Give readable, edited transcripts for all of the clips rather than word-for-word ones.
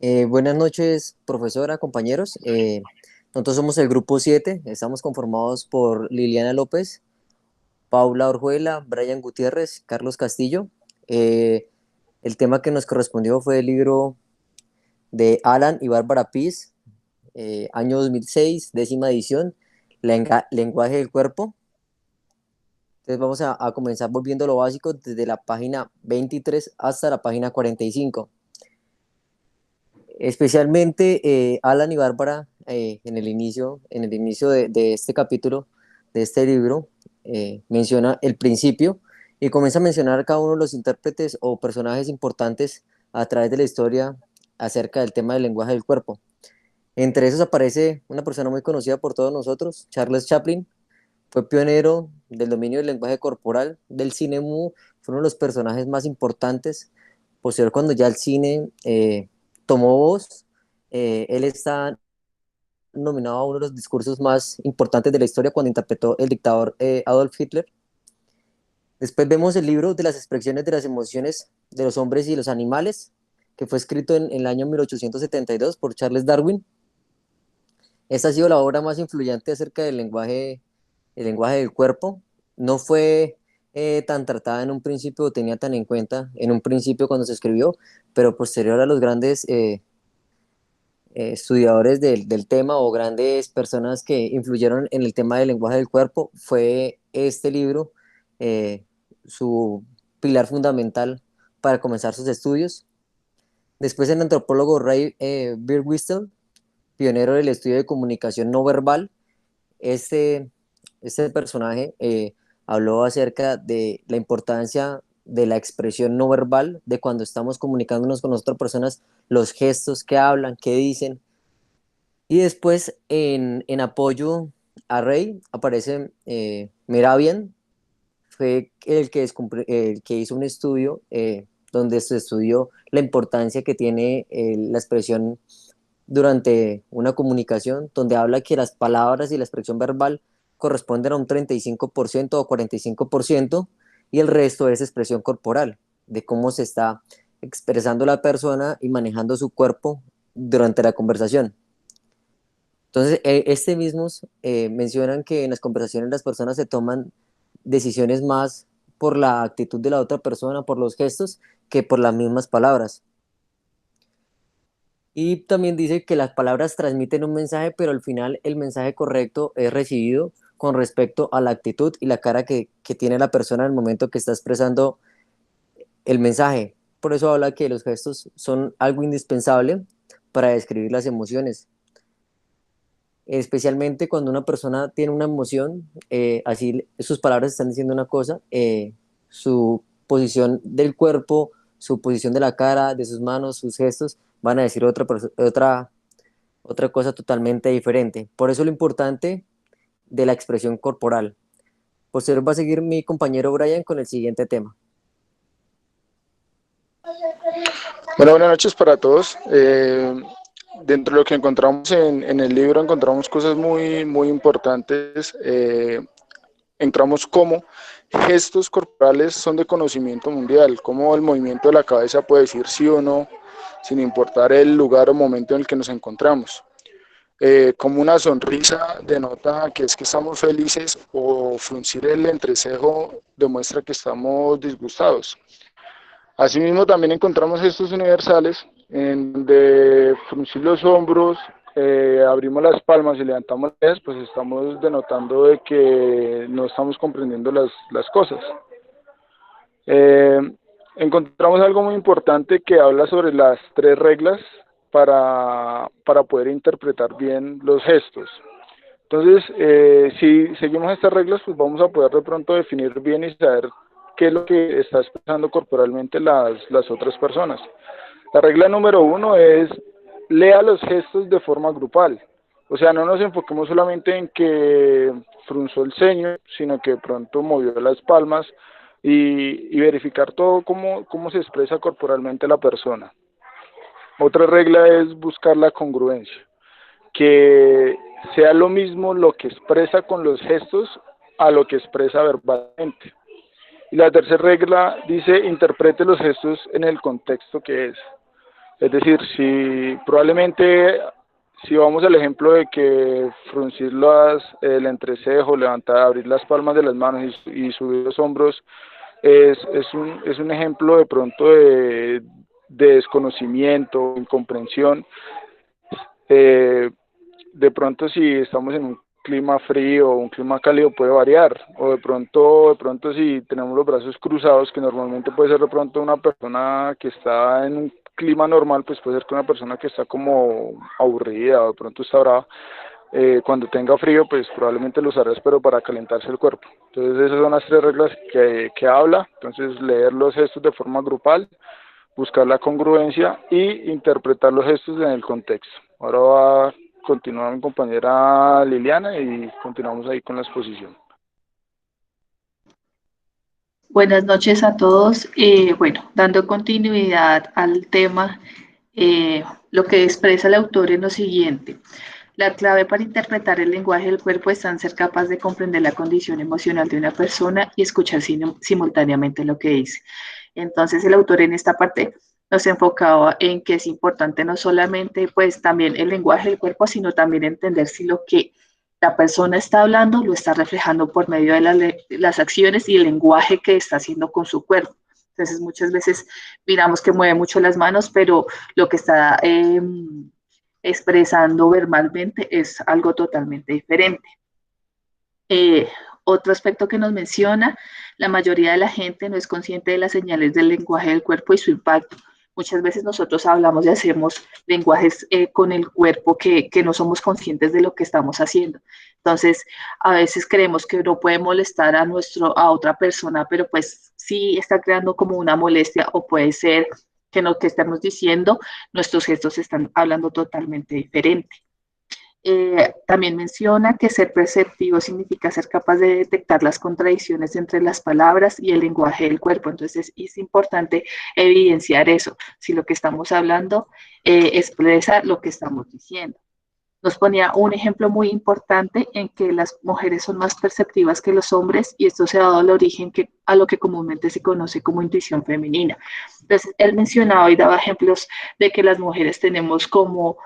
Buenas noches, profesora, compañeros. Nosotros somos el grupo 7. Estamos conformados por Liliana López, Paula Orjuela, Brian Gutiérrez, Carlos Castillo. Eh, el tema que nos correspondió fue el libro de Alan y Bárbara Pease, año 2006, décima edición, Lenguaje del Cuerpo. Entonces vamos a comenzar volviendo lo básico desde la página 23 hasta la página 45. Especialmente Alan y Bárbara en el inicio de este capítulo, de este libro, menciona el principio y comienza a mencionar cada uno de los intérpretes o personajes importantes a través de la historia acerca del tema del lenguaje del cuerpo. Entre esos aparece una persona muy conocida por todos nosotros, Charles Chaplin. Fue pionero del dominio del lenguaje corporal del cine mudo, fue uno de los personajes más importantes. Posterior, cuando ya el cine tomó voz, él está nominado a uno de los discursos más importantes de la historia cuando interpretó el dictador Adolf Hitler. Después vemos el libro de las expresiones de las emociones de los hombres y los animales, que fue escrito en el año 1872 por Charles Darwin. Esta ha sido la obra más influyente acerca del lenguaje, el lenguaje del cuerpo. No fue tan tratada en un principio o tenía tan en cuenta en un principio cuando se escribió, pero posterior a los grandes estudiadores del tema o grandes personas que influyeron en el tema del lenguaje del cuerpo, fue este libro eh, su pilar fundamental para comenzar sus estudios. Después el antropólogo Ray Birdwhistell, pionero del estudio de comunicación no verbal. Este personaje habló acerca de la importancia de la expresión no verbal, de cuando estamos comunicándonos con otras personas, los gestos que hablan, que dicen. Y después, en apoyo a Rey, aparece Meravian, fue el que hizo un estudio donde se estudió la importancia que tiene la expresión durante una comunicación, donde habla que las palabras y la expresión verbal corresponden a un 35% o 45% y el resto es expresión corporal, de cómo se está expresando la persona y manejando su cuerpo durante la conversación. Entonces, este mismos mencionan que en las conversaciones las personas se toman decisiones más por la actitud de la otra persona, por los gestos, que por las mismas palabras. Y también dice que las palabras transmiten un mensaje, pero al final el mensaje correcto es recibido con respecto a la actitud y la cara que tiene la persona en el momento que está expresando el mensaje. Por eso habla que los gestos son algo indispensable para describir las emociones, especialmente cuando una persona tiene una emoción, así sus palabras están diciendo una cosa, su posición del cuerpo, su posición de la cara, de sus manos, sus gestos, van a decir otra cosa totalmente diferente. Por eso lo importante de la expresión corporal. Posterior va a seguir mi compañero Brian con el siguiente tema. Bueno, buenas noches para todos. Dentro de lo que encontramos en el libro encontramos cosas muy importantes. Encontramos cómo gestos corporales son de conocimiento mundial, cómo el movimiento de la cabeza puede decir sí o no, sin importar el lugar o momento en el que nos encontramos. Como una sonrisa denota que es que estamos felices o fruncir el entrecejo demuestra que estamos disgustados. Asimismo, también encontramos gestos universales en donde fruncir los hombros, abrimos las palmas y levantamos las cejas, pues estamos denotando de que no estamos comprendiendo las cosas. Eh, Encontramos algo muy importante que habla sobre las tres reglas para poder interpretar bien los gestos. Entonces, si seguimos estas reglas, pues vamos a poder de pronto definir bien y saber qué es lo que está expresando corporalmente las otras personas. La regla número uno es lea los gestos de forma grupal. O sea, no nos enfoquemos solamente en que frunzó el ceño, sino que de pronto movió las palmas y verificar todo cómo se expresa corporalmente la persona. Otra regla es buscar la congruencia, que sea lo mismo lo que expresa con los gestos a lo que expresa verbalmente. Y la tercera regla dice interprete los gestos en el contexto que es. Es decir, si probablemente, si vamos al ejemplo de que fruncir el entrecejo, levantar, abrir las palmas de las manos y subir los hombros, es un ejemplo de pronto de desconocimiento, incomprensión. Eh, de pronto si estamos en un clima frío o un clima cálido puede variar, o de pronto si tenemos los brazos cruzados, que normalmente puede ser de pronto una persona que está en un clima normal, pues puede ser que una persona que está como aburrida o de pronto está brava, cuando tenga frío, pues probablemente lo usarás, pero para calentarse el cuerpo. Entonces esas son las tres reglas que habla. Entonces leer los gestos de forma grupal, buscar la congruencia y interpretar los gestos en el contexto. Ahora va a continuar mi compañera Liliana y continuamos ahí con la exposición. Buenas noches a todos. Bueno, dando continuidad al tema, lo que expresa el autor es lo siguiente. La clave para interpretar el lenguaje del cuerpo está en ser capaz de comprender la condición emocional de una persona y escuchar simultáneamente lo que dice. Entonces, el autor en esta parte nos enfocaba en que es importante no solamente, pues, también el lenguaje del cuerpo, sino también entender si lo que la persona está hablando lo está reflejando por medio de las acciones y el lenguaje que está haciendo con su cuerpo. Entonces, muchas veces miramos que mueve mucho las manos, pero lo que está expresando verbalmente es algo totalmente diferente. Eh, Otro aspecto que nos menciona, la mayoría de la gente no es consciente de las señales del lenguaje del cuerpo y su impacto. Muchas veces nosotros hablamos y hacemos lenguajes con el cuerpo que no somos conscientes de lo que estamos haciendo. Entonces, a veces creemos que no puede molestar a otra persona, pero pues sí está creando como una molestia o puede ser que lo que estamos diciendo, nuestros gestos están hablando totalmente diferente. También menciona que ser perceptivo significa ser capaz de detectar las contradicciones entre las palabras y el lenguaje del cuerpo. Entonces es importante evidenciar eso, si lo que estamos hablando expresa lo que estamos diciendo. Nos ponía un ejemplo muy importante en que las mujeres son más perceptivas que los hombres y esto se ha dado el origen a lo que comúnmente se conoce como intuición femenina. Entonces, él mencionaba y daba ejemplos de que las mujeres tenemos como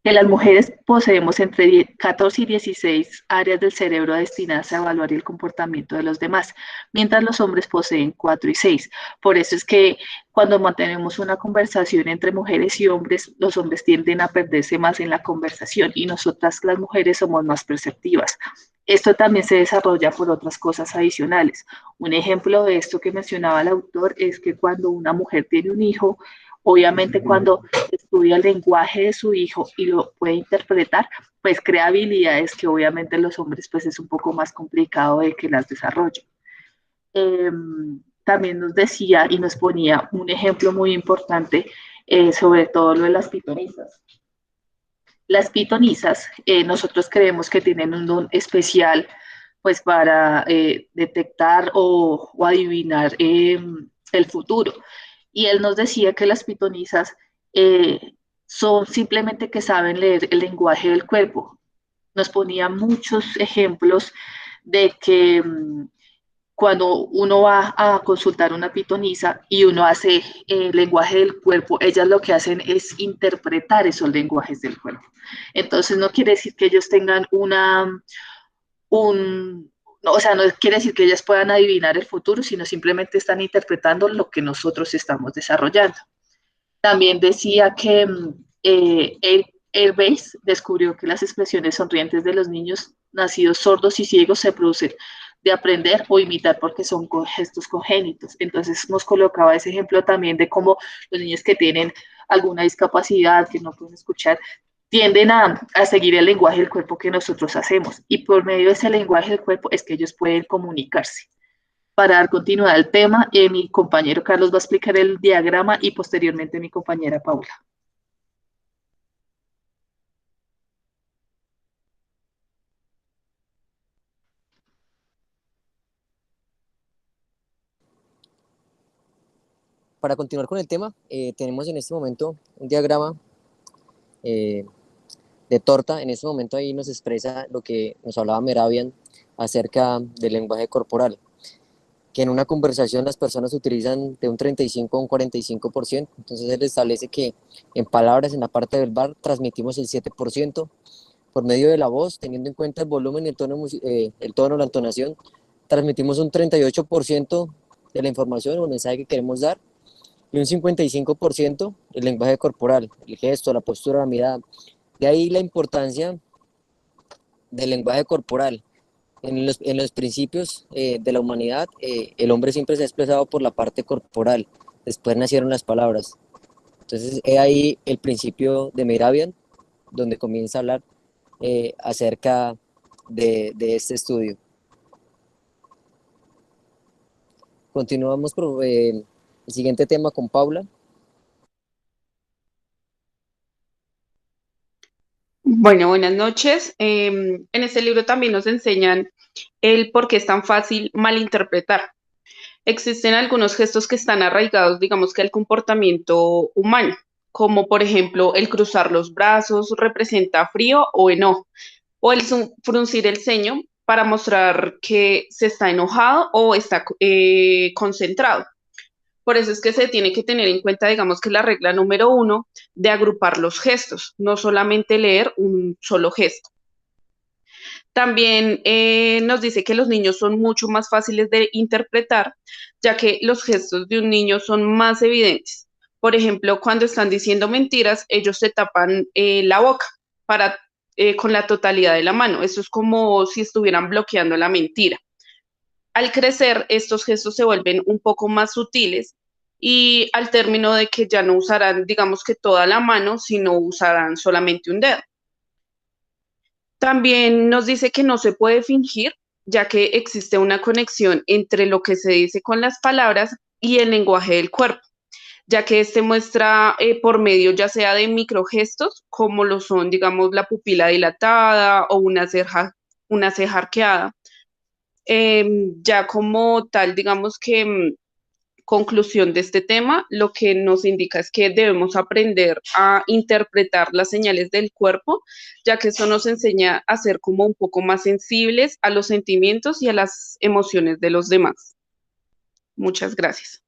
que las mujeres poseemos entre 14 y 16 áreas del cerebro destinadas a evaluar el comportamiento de los demás, mientras los hombres poseen 4 y 6. Por eso es que cuando mantenemos una conversación entre mujeres y hombres, los hombres tienden a perderse más en la conversación y nosotras las mujeres somos más perceptivas. Esto también se desarrolla por otras cosas adicionales. Un ejemplo de esto que mencionaba el autor es que cuando una mujer tiene un hijo, obviamente cuando estudia el lenguaje de su hijo y lo puede interpretar, pues crea habilidades que obviamente los hombres pues es un poco más complicado de que las desarrollen. Eh, También nos decía y nos ponía un ejemplo muy importante sobre todo lo de las pitonizas. Las pitonizas, nosotros creemos que tienen un don especial pues para detectar o adivinar el futuro. Y él nos decía que las pitonizas son simplemente que saben leer el lenguaje del cuerpo. Nos ponía muchos ejemplos de que cuando uno va a consultar una pitonisa y uno hace el lenguaje del cuerpo, ellas lo que hacen es interpretar esos lenguajes del cuerpo. Entonces no quiere decir que ellos tengan no, o sea, no quiere decir que ellas puedan adivinar el futuro, sino simplemente están interpretando lo que nosotros estamos desarrollando. También decía que Airbase descubrió que las expresiones sonrientes de los niños nacidos sordos y ciegos se producen de aprender o imitar porque son gestos congénitos. Entonces nos colocaba ese ejemplo también de cómo los niños que tienen alguna discapacidad, que no pueden escuchar, tienden a seguir el lenguaje del cuerpo que nosotros hacemos y por medio de ese lenguaje del cuerpo es que ellos pueden comunicarse. Para dar continuidad al tema, mi compañero Carlos va a explicar el diagrama y posteriormente mi compañera Paula. Para continuar con el tema, tenemos en este momento un diagrama eh, de torta. En este momento ahí nos expresa lo que nos hablaba Meravian acerca del lenguaje corporal, que en una conversación las personas utilizan de un 35 a un 45%, entonces él establece que en palabras, en la parte verbal, transmitimos el 7%, por medio de la voz, teniendo en cuenta el volumen y el tono, la entonación, transmitimos un 38% de la información o el mensaje que queremos dar, y un 55% el lenguaje corporal, el gesto, la postura, la mirada. De ahí la importancia del lenguaje corporal. En los principios de la humanidad, el hombre siempre se ha expresado por la parte corporal, después nacieron las palabras. Entonces, he ahí el principio de Mehrabian, donde comienza a hablar acerca de este estudio. Continuamos por el siguiente tema con Paula. Bueno, buenas noches. En este libro también nos enseñan el por qué es tan fácil malinterpretar. Existen algunos gestos que están arraigados, digamos que al comportamiento humano, como por ejemplo el cruzar los brazos representa frío o enojo, o el fruncir el ceño para mostrar que se está enojado o está concentrado. Por eso es que se tiene que tener en cuenta, digamos que la regla número 1 de agrupar los gestos, no solamente leer un solo gesto. También nos dice que los niños son mucho más fáciles de interpretar, ya que los gestos de un niño son más evidentes. Por ejemplo, cuando están diciendo mentiras, ellos se tapan la boca para, con la totalidad de la mano. Eso es como si estuvieran bloqueando la mentira. Al crecer, estos gestos se vuelven un poco más sutiles y al término de que ya no usarán, digamos que toda la mano, sino usarán solamente un dedo. También nos dice que no se puede fingir, ya que existe una conexión entre lo que se dice con las palabras y el lenguaje del cuerpo, ya que este muestra por medio ya sea de microgestos, como lo son, digamos, la pupila dilatada o una ceja arqueada. Ya como tal, digamos que conclusión de este tema, lo que nos indica es que debemos aprender a interpretar las señales del cuerpo, ya que eso nos enseña a ser como un poco más sensibles a los sentimientos y a las emociones de los demás. Muchas gracias.